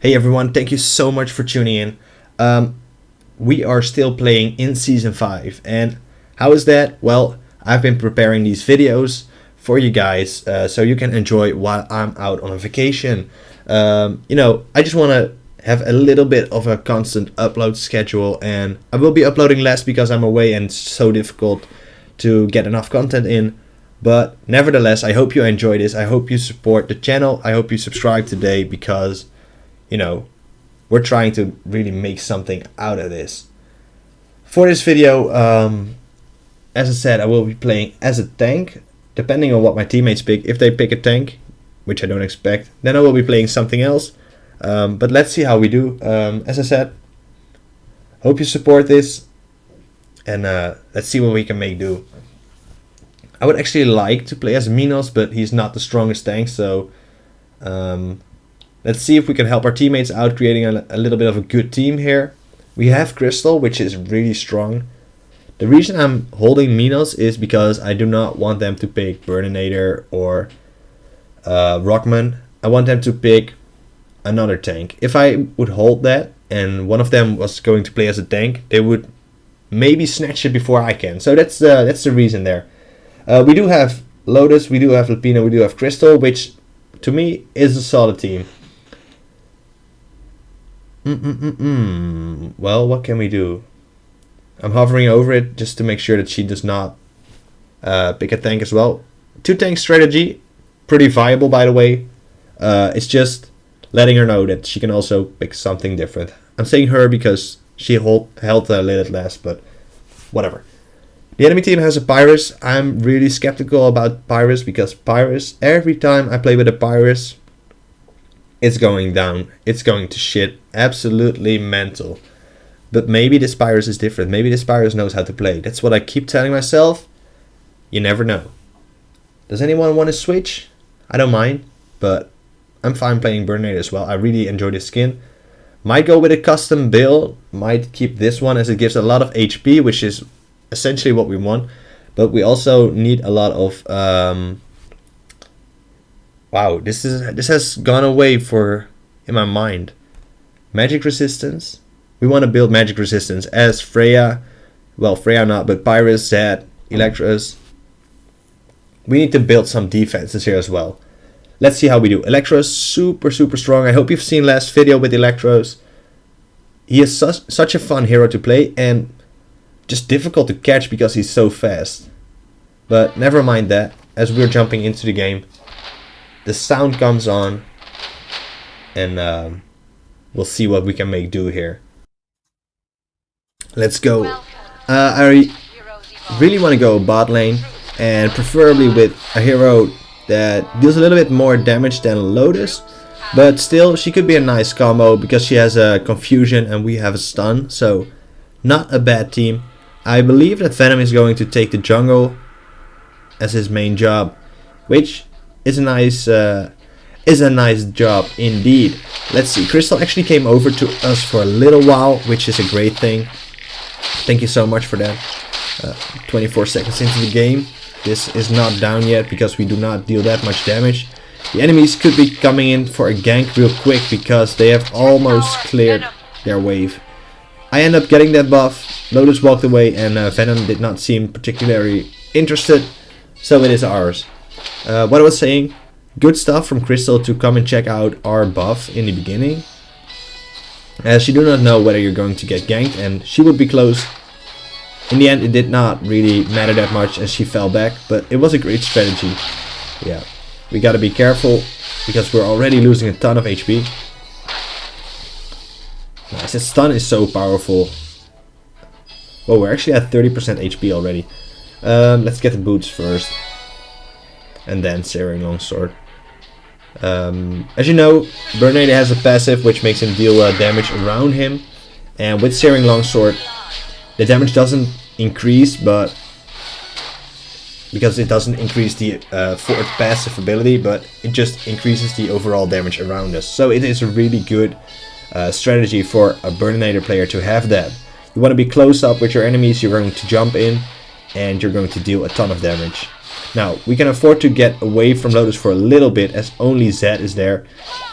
Hey everyone, thank you so much for tuning in. We are still playing in Season 5, and how is that? Well, I've been preparing these videos for you guys so you can enjoy while I'm out on a vacation. I just want to have a little bit of a constant upload schedule, and I will be uploading less because I'm away and it's so difficult to get enough content in. But nevertheless, I hope you enjoy this. I hope you support the channel. I hope you subscribe today because we're trying to really make something out of this. For this video, as I said, I will be playing as a tank, depending on what my teammates pick. If they pick a tank, which I don't expect, then I will be playing something else. But let's see how we do. As I said, hope you support this, and let's see what we can make do. I would actually like to play as Minos, but he's not the strongest tank, so let's see if we can help our teammates out, creating a little bit of a good team here. We have Crystal, which is really strong. The reason I'm holding Minos is because I do not want them to pick Burninator or Rockman. I want them to pick another tank. If I would hold that and one of them was going to play as a tank, they would maybe snatch it before I can. So that's the reason there. We do have Lotus, we do have Lupina, we do have Crystal, which to me is a solid team. Well, what can we do? I'm hovering over it just to make sure that she does not pick a tank as well. 2-tank strategy, pretty viable by the way. It's just letting her know that she can also pick something different. I'm saying her because she held Lilith last, but whatever. The enemy team has a Pyrus. I'm really skeptical about Pyrus because Pyrus, every time I play with a Pyrus, it's going down. It's going to shit. Absolutely mental. But maybe this Pyrus is different. Maybe this Pyrus knows how to play. That's what I keep telling myself. You never know. Does anyone want to switch? I don't mind, but I'm fine playing Burninator as well. I really enjoy this skin. Might go with a custom build. Might keep this one as it gives a lot of HP, which is essentially what we want. But we also need a lot of wow, this has gone away in my mind. Magic resistance. We want to build magic resistance as Freya. Well, Freya not, but Pyrus, Zed, Electros. We need to build some defenses here as well. Let's see how we do. Electros, super strong. I hope you've seen last video with Electros. He is such a fun hero to play and just difficult to catch because he's so fast. But never mind that. As we're jumping into the game, the sound comes on, and we'll see what we can make do here. Let's go. I really want to go bot lane, and preferably with a hero that deals a little bit more damage than Lotus, but still she could be a nice combo because she has a confusion and we have a stun, so not a bad team. I believe that Venom is going to take the jungle as his main job, which is a nice job indeed. Let's see, Crystal actually came over to us for a little while, which is a great thing. Thank you so much for that. 24 seconds into the game. This is not down yet because we do not deal that much damage. The enemies could be coming in for a gank real quick because they have almost cleared their wave. I end up getting that buff. Lotus walked away and Venom did not seem particularly interested, so it is ours. What I was saying, good stuff from Crystal to come and check out our buff in the beginning, as she do not know whether you're going to get ganked and she would be close. In the end it did not really matter that much as she fell back, but it was a great strategy. Yeah, we gotta be careful because we're already losing a ton of HP. Nice, that stun is so powerful. Oh, we're actually at 30% HP already. Let's get the boots first, and then Searing Longsword. As you know, Burninator has a passive which makes him deal damage around him, and with Searing Longsword the damage doesn't increase, but because it doesn't increase the forward passive ability, but it just increases the overall damage around us. So it is a really good strategy for a Burninator player to have that. You want to be close up with your enemies, you're going to jump in and you're going to deal a ton of damage. Now, we can afford to get away from Lotus for a little bit as only Zed is there.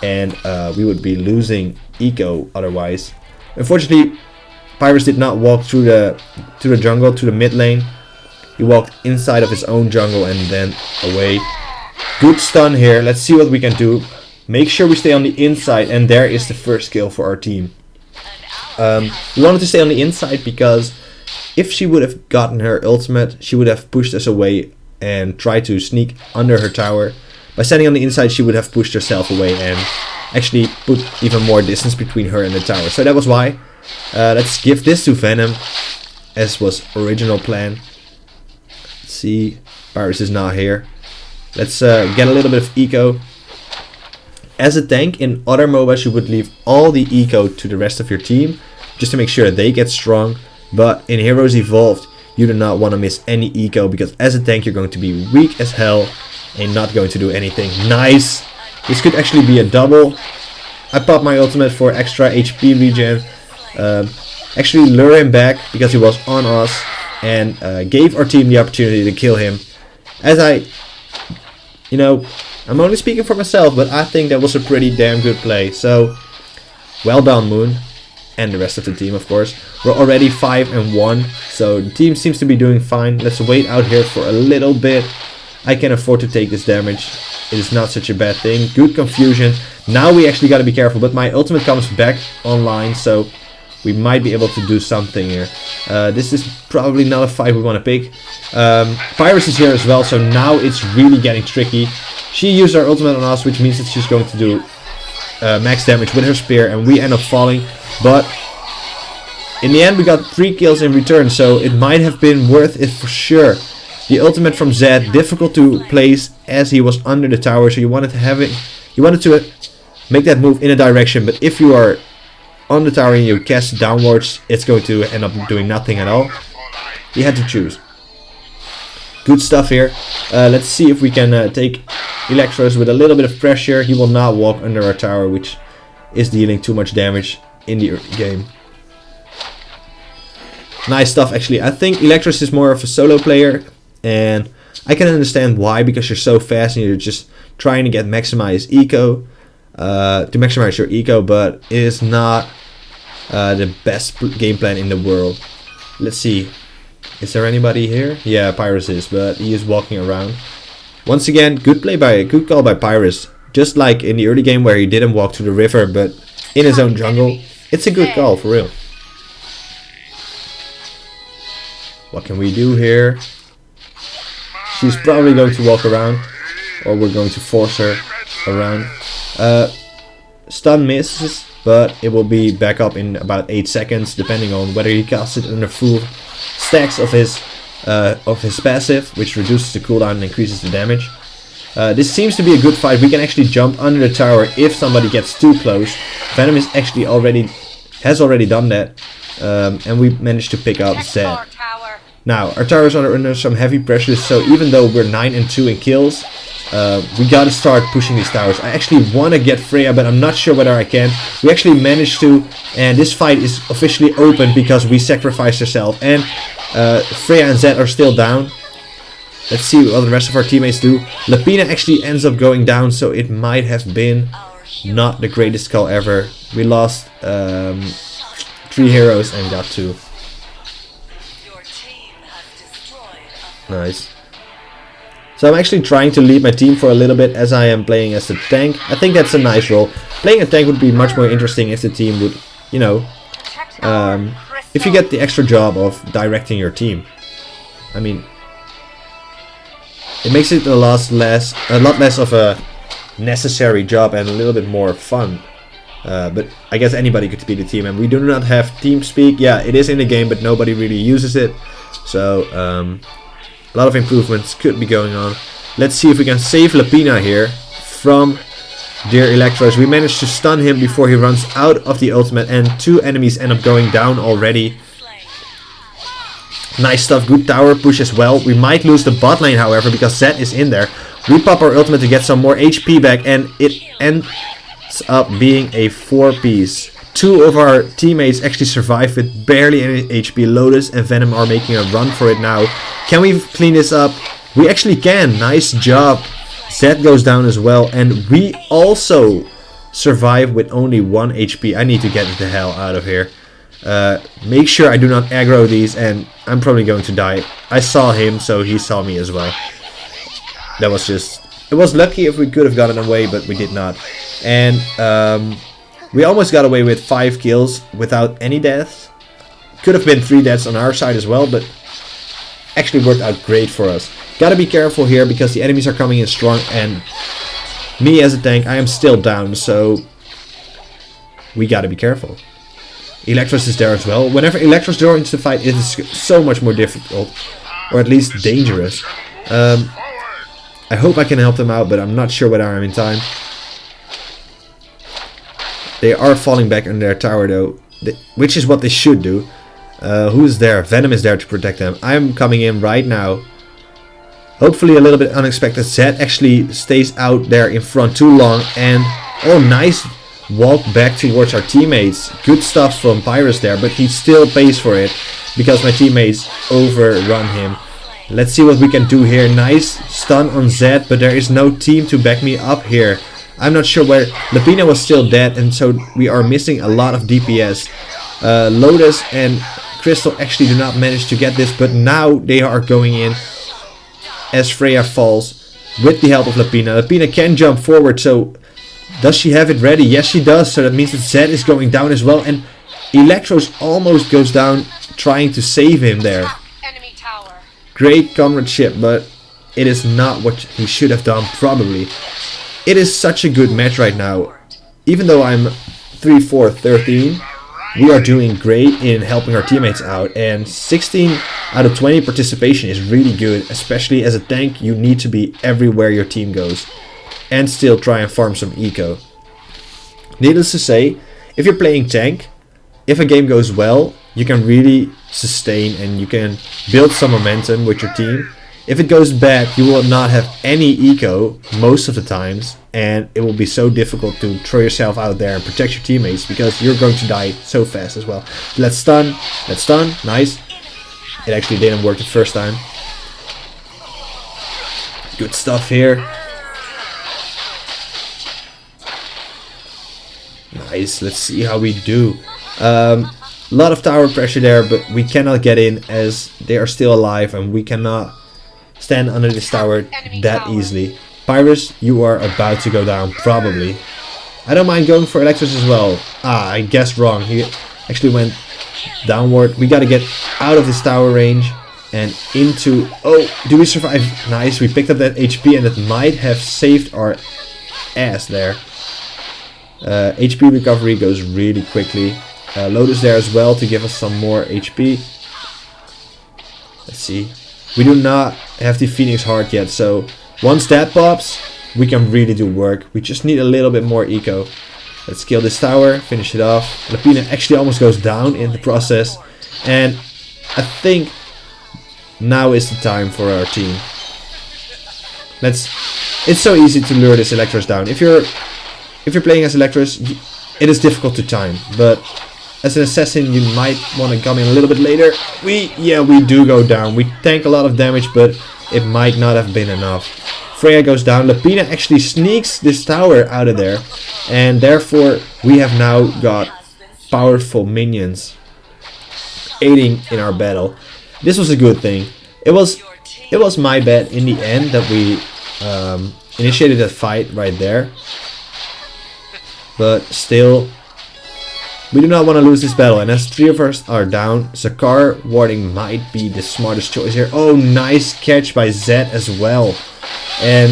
And we would be losing eco otherwise. Unfortunately, Pyrus did not walk through the jungle, to the mid lane. He walked inside of his own jungle and then away. Good stun here. Let's see what we can do. Make sure we stay on the inside, and there is the first kill for our team. We wanted to stay on the inside because if she would have gotten her ultimate, she would have pushed us away and tried to sneak under her tower. By standing on the inside, she would have pushed herself away and actually put even more distance between her and the tower. So that was why. Let's give this to Venom, as was original plan. Let's see, Pyrus is not here. Let's get a little bit of eco. As a tank in other MOBAs, you would leave all the eco to the rest of your team, just to make sure that they get strong. But in Heroes Evolved, you do not want to miss any eco, because as a tank you're going to be weak as hell and not going to do anything. Nice! This could actually be a double. I popped my ultimate for extra HP regen. Actually lure him back because he was on us, and gave our team the opportunity to kill him. As I'm only speaking for myself, but I think that was a pretty damn good play. So, well done, Moon. And the rest of the team, of course. We're already 5-1, so the team seems to be doing fine. Let's wait out here for a little bit. I can afford to take this damage. It is not such a bad thing. Good confusion. Now we actually got to be careful, but my ultimate comes back online, so we might be able to do something here. This is probably not a fight we want to pick. Pyrus is here as well, so now it's really getting tricky. She used her ultimate on us, which means that she's going to do max damage with her spear, and we end up falling. But in the end we got 3 kills in return, so it might have been worth it for sure. The ultimate from Zed, difficult to place as he was under the tower, so you wanted to make that move in a direction, but if you are on the tower and you cast downwards, it's going to end up doing nothing at all. You had to choose. Good stuff here. Let's see if we can take Electros with a little bit of pressure. He will not walk under our tower, which is dealing too much damage in the early game. Nice stuff, actually. I think Electros is more of a solo player, and I can understand why, because you're so fast and you're just trying to get maximize eco, to maximize your eco, but it is not the best game plan in the world. Let's see. Is there anybody here? Yeah, Pyrus is, but he is walking around. Once again, good call by Pyrus. Just like in the early game where he didn't walk to the river, but in his own jungle. It's a good call, for real. What can we do here? She's probably going to walk around, or we're going to force her around. Stun misses, but it will be back up in about 8 seconds, depending on whether he casts it under full stacks of his passive, which reduces the cooldown and increases the damage. This seems to be a good fight. We can actually jump under the tower if somebody gets too close. Venom is actually has already done that, and we managed to pick up Zed. Now our tower is under some heavy pressure, so even though we're 9-2 in kills, we gotta start pushing these towers. I actually want to get Freya, but I'm not sure whether I can. We actually managed to, and this fight is officially open because we sacrificed ourselves, and Freya and Zed are still down. Let's see what the rest of our teammates do. Lapina actually ends up going down, so it might have been not the greatest call ever. We lost 3 heroes and got 2. Nice. So I'm actually trying to lead my team for a little bit as I am playing as a tank. I think that's a nice role. Playing a tank would be much more interesting if the team would, if you get the extra job of directing your team. I mean, it makes it a lot less of a necessary job and a little bit more fun. But I guess anybody could be the team, and we do not have TeamSpeak. Yeah, it is in the game, but nobody really uses it. So a lot of improvements could be going on. Let's see if we can save Lapina here from Dear Electros. We managed to stun him before he runs out of the ultimate, and 2 enemies end up going down already. Nice stuff, good tower push as well. We might lose the bot lane, however, because Zed is in there. We pop our ultimate to get some more HP back, and it ends up being a 4-piece. 2 of our teammates actually survive with barely any HP. Lotus and Venom are making a run for it now. Can we clean this up? We actually can. Nice job. Zed goes down as well. And we also survive with only 1 HP. I need to get the hell out of here. Make sure I do not aggro these, and I'm probably going to die. I saw him, so he saw me as well. That was just... It was lucky if we could have gotten away, but we did not. And we almost got away with 5 kills without any deaths. Could have been 3 deaths on our side as well, but actually worked out great for us. Gotta be careful here because the enemies are coming in strong, and me as a tank, I am still down, so we gotta be careful. Electros is there as well. Whenever Electros joins the fight, it is so much more difficult, or at least dangerous. I hope I can help them out, but I'm not sure whether I'm in time. They are falling back in their tower though, which is what they should do. Who's there? Venom is there to protect them. I'm coming in right now. Hopefully a little bit unexpected. Zed actually stays out there in front too long, and oh, nice walk back towards our teammates. Good stuff from Pyrus there, but he still pays for it because my teammates overrun him. Let's see what we can do here. Nice stun on Zed, but there is no team to back me up here. I'm not sure where... Lapina was still dead, and so we are missing a lot of DPS. Lotus and Crystal actually do not manage to get this, but now they are going in as Freya falls with the help of Lapina. Lapina can jump forward, so does she have it ready? Yes, she does, so that means that Zed is going down as well, and Electros almost goes down trying to save him there. Great comradeship, but it is not what he should have done, probably. It is such a good match right now. Even though I'm 3-4-13, we are doing great in helping our teammates out. And 16 out of 20 participation is really good. Especially as a tank, you need to be everywhere your team goes. And still try and farm some eco. Needless to say, if you're playing tank, if a game goes well, you can really sustain and you can build some momentum with your team. If it goes bad, you will not have any eco most of the times, and it will be so difficult to throw yourself out there and protect your teammates because you're going to die so fast as well. Let's stun, nice. It actually didn't work the first time. Good stuff here. Nice, let's see how we do. A lot of tower pressure there, but we cannot get in as they are still alive and we cannot stand under this tower that easily. Pyrus, you are about to go down, probably. I don't mind going for Electros as well. Ah, I guessed wrong. He actually went downward. We gotta get out of this tower range and into... Oh, do we survive? Nice, we picked up that HP and that might have saved our ass there. HP recovery goes really quickly. Lotus there as well to give us some more HP. Let's see. We do not have the Phoenix Heart yet, so once that pops, we can really do work. We just need a little bit more eco. Let's kill this tower, finish it off. Lapina actually almost goes down in the process, and I think now is the time for our team. It's so easy to lure this Electros down. If you're playing as Electros, it is difficult to time, but as an assassin, you might want to come in a little bit later. We do go down. We tank a lot of damage, but it might not have been enough. Freya goes down. Lapina actually sneaks this tower out of there, and therefore we have now got powerful minions aiding in our battle. This was a good thing. It was my bet in the end that we initiated that fight right there, but still. We do not want to lose this battle, and as 3 of us are down, Zakar warding might be the smartest choice here. Oh, nice catch by Zed as well. And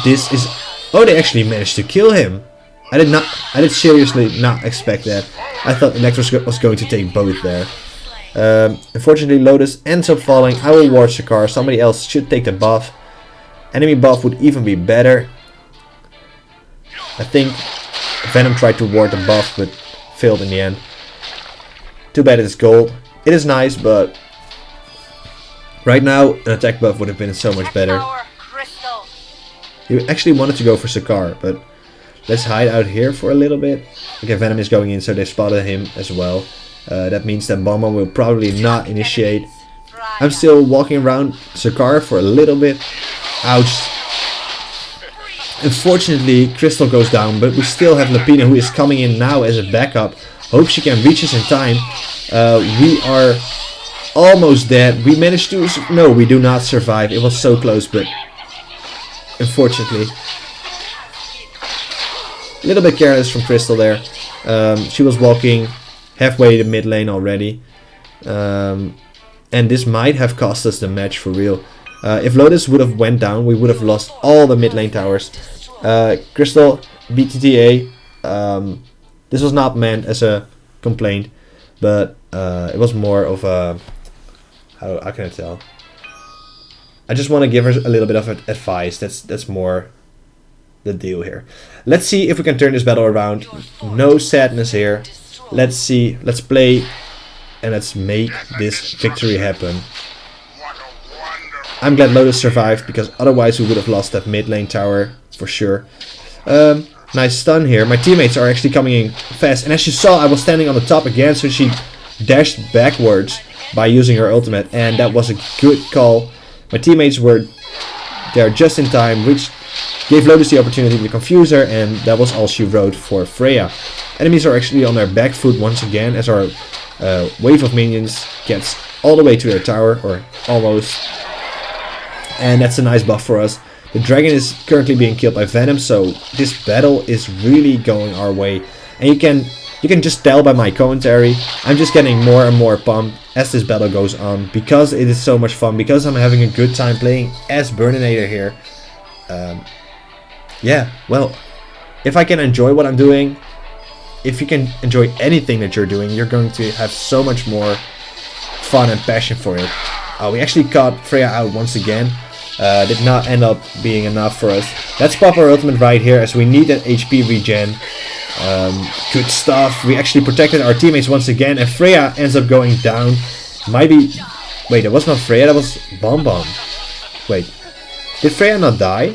this is... Oh, they actually managed to kill him. I did seriously not expect that. I thought Electros was going to take both there. Unfortunately, Lotus ends up falling. I will ward Zakar. Somebody else should take the buff. Enemy buff would even be better. I think Venom tried to ward the buff, but failed in the end. Too bad it is gold. It is nice, but right now an attack buff would have been so much better. He actually wanted to go for Zakar, but let's hide out here for a little bit. Okay, Venom is going in, so they spotted him as well. That means that Bomba will probably not initiate. I'm still walking around Zakar for a little bit. Ouch. Unfortunately, Crystal goes down, but we still have Lapina, who is coming in now as a backup. Hope she can reach us in time. We are almost dead. We managed to... No, we do not survive. It was so close, but unfortunately. A little bit careless from Crystal there. She was walking halfway to mid lane already. And this might have cost us the match for real. If Lotus would have went down, we would have lost all the mid lane towers. Crystal, BTTA. This was not meant as a complaint, but it was more of a... How can I tell? I just want to give her a little bit of advice. That's more the deal here. Let's see if we can turn this battle around. No sadness here. Let's see. Let's play. And let's make this victory happen. I'm glad Lotus survived, because otherwise we would have lost that mid lane tower for sure. Nice stun here. My teammates are actually coming in fast. And as you saw, I was standing on the top again, so she dashed backwards by using her ultimate. And that was a good call. My teammates were there just in time, which gave Lotus the opportunity to confuse her. And that was all she wrote for Freya. Enemies are actually on their back foot once again, as our wave of minions gets all the way to their tower, or almost. And that's a nice buff for us. The dragon is currently being killed by Venom, so this battle is really going our way. And you can just tell by my commentary, I'm just getting more and more pumped as this battle goes on, because it is so much fun, because I'm having a good time playing as Burninator here. Yeah, well, if I can enjoy what I'm doing, if you can enjoy anything that you're doing, you're going to have so much more fun and passion for it. We actually caught Freya out once again. Did not end up being enough for us. Let's pop our ultimate right here, as we need that HP regen. Good stuff. We actually protected our teammates once again, and Freya ends up going down. Might be... Wait, that was not Freya, that was Bomb Bomb. Wait, did Freya not die?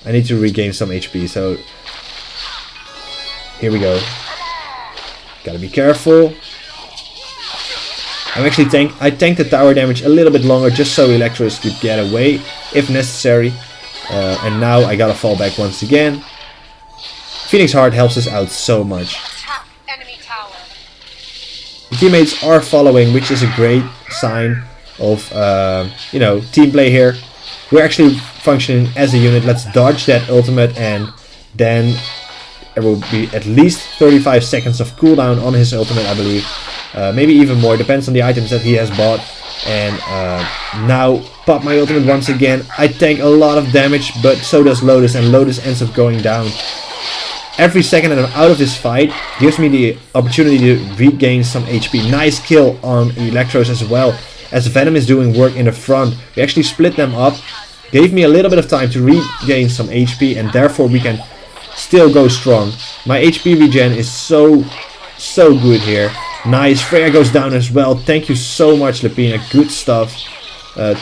I need to regain some HP, so... Here we go. Gotta be careful. I tanked the tower damage a little bit longer, just so Electros could get away if necessary. And now I gotta fall back once again. Phoenix Heart helps us out so much. The teammates are following, which is a great sign of team play here. We're actually functioning as a unit. Let's dodge that ultimate, and then there will be at least 35 seconds of cooldown on his ultimate, I believe. Maybe even more, depends on the items that he has bought. And now pop my ultimate once again. I tank a lot of damage, but so does Lotus, and Lotus ends up going down. Every second that I'm out of this fight gives me the opportunity to regain some HP. Nice kill on Electros as well, as Venom is doing work in the front. We actually split them up, gave me a little bit of time to regain some HP, and therefore we can still go strong. My HP regen is so good here. Nice, Freya goes down as well. Thank you so much, Lapina. Good stuff.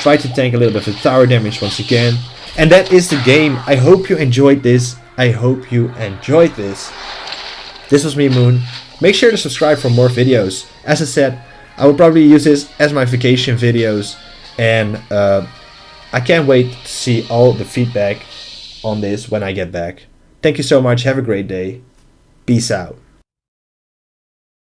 Try to tank a little bit of the tower damage once again. And that is the game. I hope you enjoyed this. This was me, Moon. Make sure to subscribe for more videos. As I said, I will probably use this as my vacation videos. And I can't wait to see all the feedback on this when I get back. Thank you so much. Have a great day. Peace out.